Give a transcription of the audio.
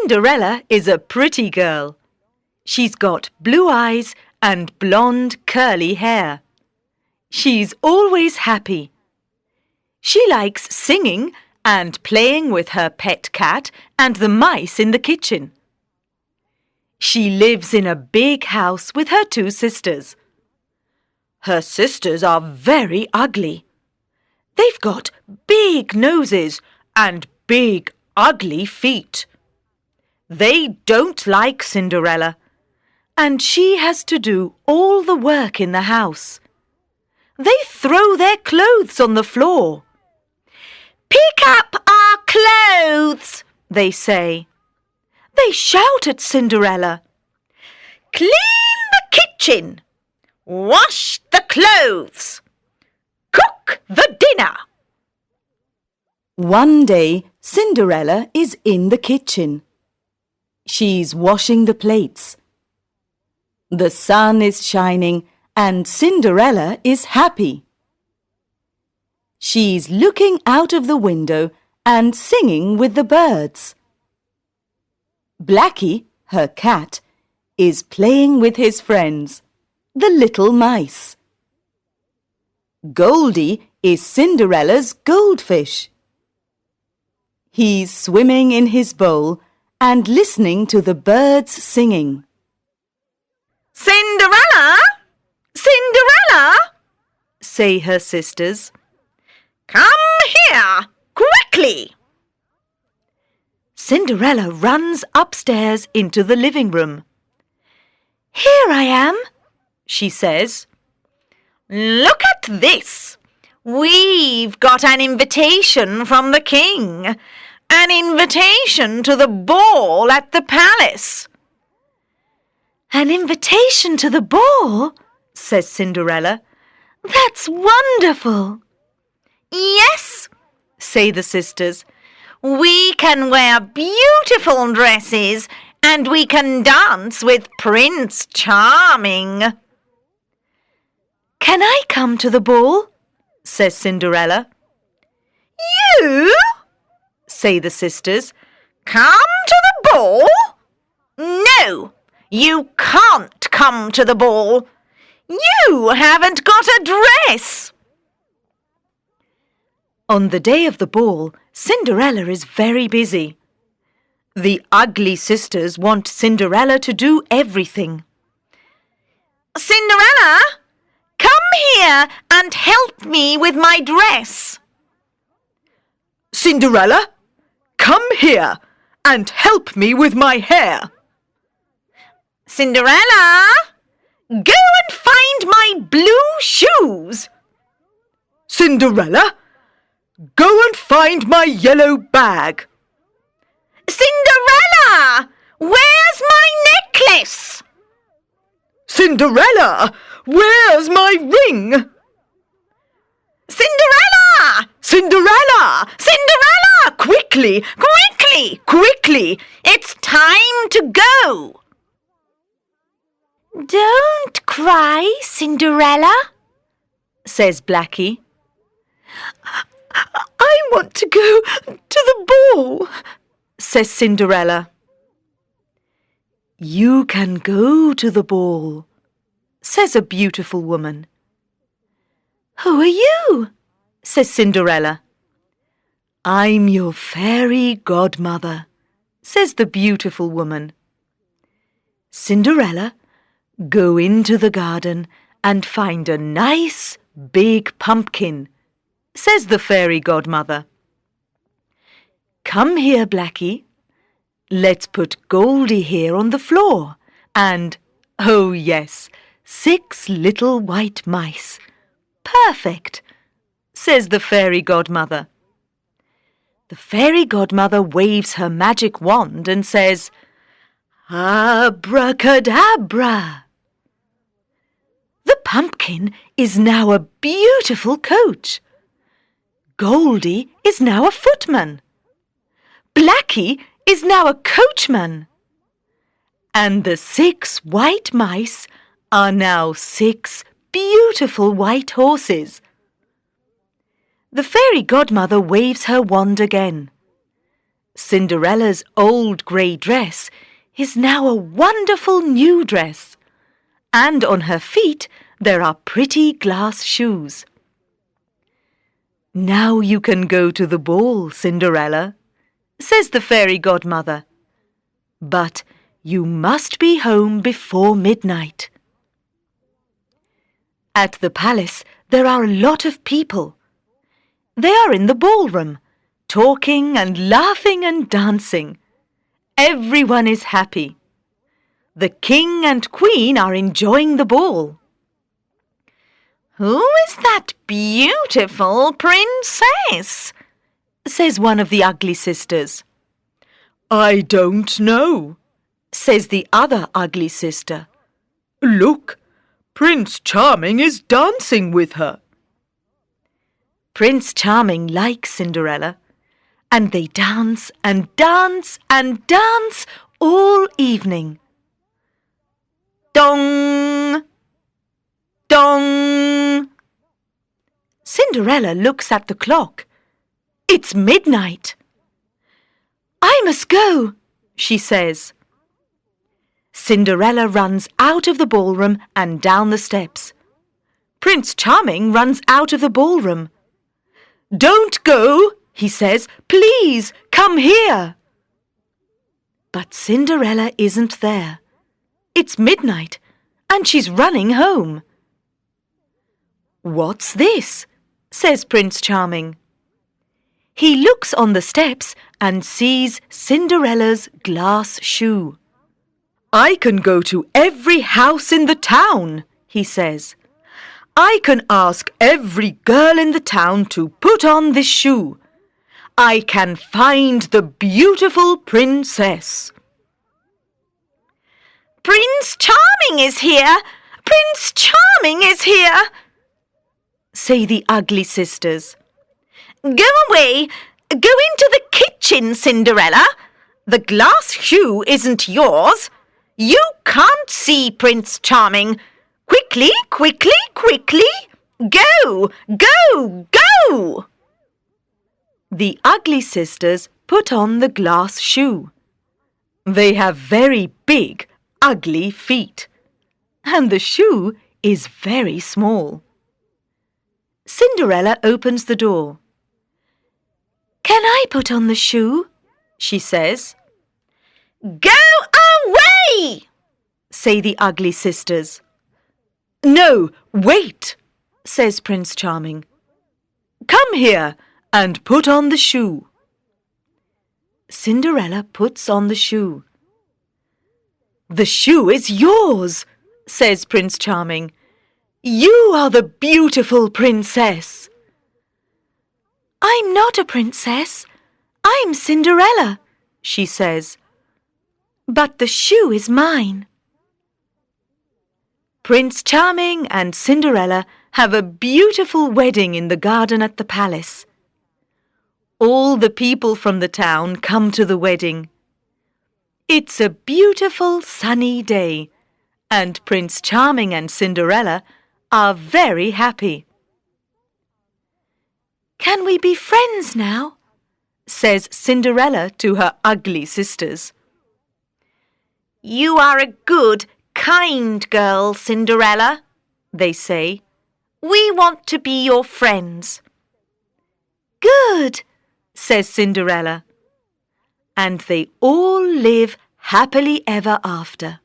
Cinderella is a pretty girl. She's got blue eyes and blonde curly hair. She's always happy. She likes singing and playing with her pet cat and the mice in the kitchen. She lives in a big house with her two sisters. Her sisters are very ugly. They've got big noses and big, ugly feet. They don't like Cinderella, and she has to do all the work in the house. They throw their clothes on the floor. "Pick up our clothes," they say. They shout at Cinderella. "Clean the kitchen. Wash the clothes. Cook the dinner." One day, Cinderella is in the kitchen. She's washing the plates. The sun is shining and Cinderella is happy. She's looking out of the window and singing with the birds. Blackie, her cat, is playing with his friends, the little mice. Goldie is Cinderella's goldfish. He's swimming in his bowl and listening to the birds singing. "Cinderella! Cinderella!" say her sisters. "Come here, quickly!" Cinderella runs upstairs into the living room. "Here I am," she says. "Look at this! We've got an invitation from the king. An invitation to the ball at the palace." "An invitation to the ball?" says Cinderella. "That's wonderful." "Yes," say the sisters. "We can wear beautiful dresses and we can dance with Prince Charming." "Can I come to the ball?" says Cinderella. "You?" say the sisters. "Come to the ball? No, you can't come to the ball. You haven't got a dress." On the day of the ball, Cinderella is very busy. The ugly sisters want Cinderella to do everything. "Cinderella, come here and help me with my dress." "Cinderella, come here and help me with my hair." "Cinderella, go and find my blue shoes." "Cinderella, go and find my yellow bag." "Cinderella, where's my necklace?" "Cinderella, where's my ring?" "Cinderella! "Cinderella! Cinderella! Quickly, quickly, quickly! It's time to go!" "Don't cry, Cinderella," says Blackie. "I want to go to the ball," says Cinderella. "You can go to the ball," says a beautiful woman. "Who are you?" says Cinderella. "I'm your fairy godmother," says the beautiful woman. "Cinderella, go into the garden and find a nice big pumpkin," says the fairy godmother. "Come here, Blackie. Let's put Goldie here on the floor and, oh yes, 6 little white mice. Perfect," says the fairy godmother. The fairy godmother waves her magic wand and says, "Abracadabra." The pumpkin is now a beautiful coach. Goldie is now a footman. Blackie is now a coachman. And the 6 white mice are now 6 beautiful white horses. The fairy godmother waves her wand again. Cinderella's old grey dress is now a wonderful new dress, and on her feet there are pretty glass shoes. "Now you can go to the ball, Cinderella," says the fairy godmother. "But you must be home before midnight." At the palace there are a lot of people. They are in the ballroom, talking and laughing and dancing. Everyone is happy. The king and queen are enjoying the ball. "Who is that beautiful princess?" says one of the ugly sisters. "I don't know," says the other ugly sister. "Look, Prince Charming is dancing with her." Prince Charming likes Cinderella, and they dance and dance and dance all evening. Dong! Dong! Cinderella looks at the clock. It's midnight. "I must go," she says. Cinderella runs out of the ballroom and down the steps. Prince Charming runs out of the ballroom. "Don't go," he says. "Please, come here." But Cinderella isn't there. It's midnight, and she's running home. "What's this?" says Prince Charming. He looks on the steps and sees Cinderella's glass shoe. "I can go to every house in the town," he says. "I can ask every girl in the town to put on this shoe. I can find the beautiful princess." "Prince Charming is here! Prince Charming is here!" say the ugly sisters. "Go away! Go into the kitchen, Cinderella! The glass shoe isn't yours. You can't see Prince Charming. Quickly, quickly, quickly! Go, go, go!" The ugly sisters put on the glass shoe. They have very big, ugly feet, and the shoe is very small. Cinderella opens the door. "Can I put on the shoe?" she says. "Go away!" say the ugly sisters. "No, wait," says Prince Charming. "Come here and put on the shoe." Cinderella puts on the shoe. "The shoe is yours," says Prince Charming. "You are the beautiful princess." "I'm not a princess. I'm Cinderella," she says. "But the shoe is mine." Prince Charming and Cinderella have a beautiful wedding in the garden at the palace. All the people from the town come to the wedding. It's a beautiful sunny day, and Prince Charming and Cinderella are very happy. "Can we be friends now?" says Cinderella to her ugly sisters. "You are a good, kind girl, Cinderella," they say. "We want to be your friends." "Good," says Cinderella. And they all live happily ever after.